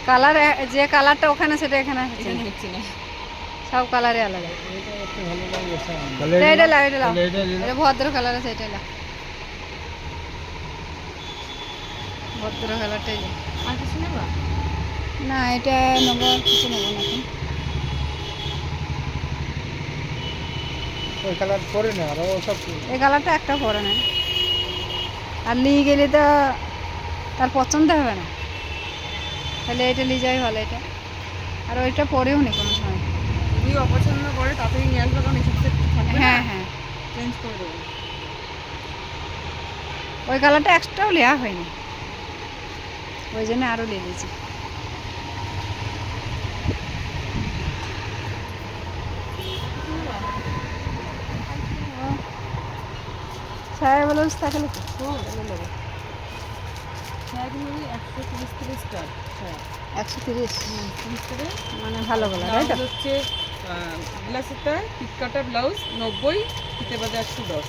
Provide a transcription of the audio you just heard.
Colour যে কালারটা ওখানে সেটা এখানে এখানে হচ্ছে না। সব কালারই আলাদা। এটা লাও, এটা লাও, এটা ভদ্র কালার আছে, এটা লাও, ভদ্র কালারটাই লাও। আর কিছু নেবা? না এটা নেবো, আর কিছু নেবো না এখন। ওই কালার পরে না, আর সব এই কালারটা একটা পরে না, আর নিয়ে গেলে তো তার পছন্দ হবে না, তাহলে এটা নিয়ে যাই ভালো। এটা আর ওইটা পরেও নি কোনো সময়। যদি অপছন্দ করে তাড়াতাড়ি নিয়ে আসবে, কারণ এসব সেট থাকবে না, হ্যাঁ হ্যাঁ, চেঞ্জ করে দেবো। ওই কালারটা একটাও নেওয়া হয়নি, ওই জন্য আরও নিয়ে নিয়েছি। সায়া ব্লাউজ থাকলে তো নেবো। শাড়িগুলো 130 থেকে স্টার্ট। হ্যাঁ 130 30 থেকে। মানে ভালো কালার, তাই তো? হচ্ছে ব্লাউজটা পিট কাটা ব্লাউজ 90, ফিতে বাঁধা 110।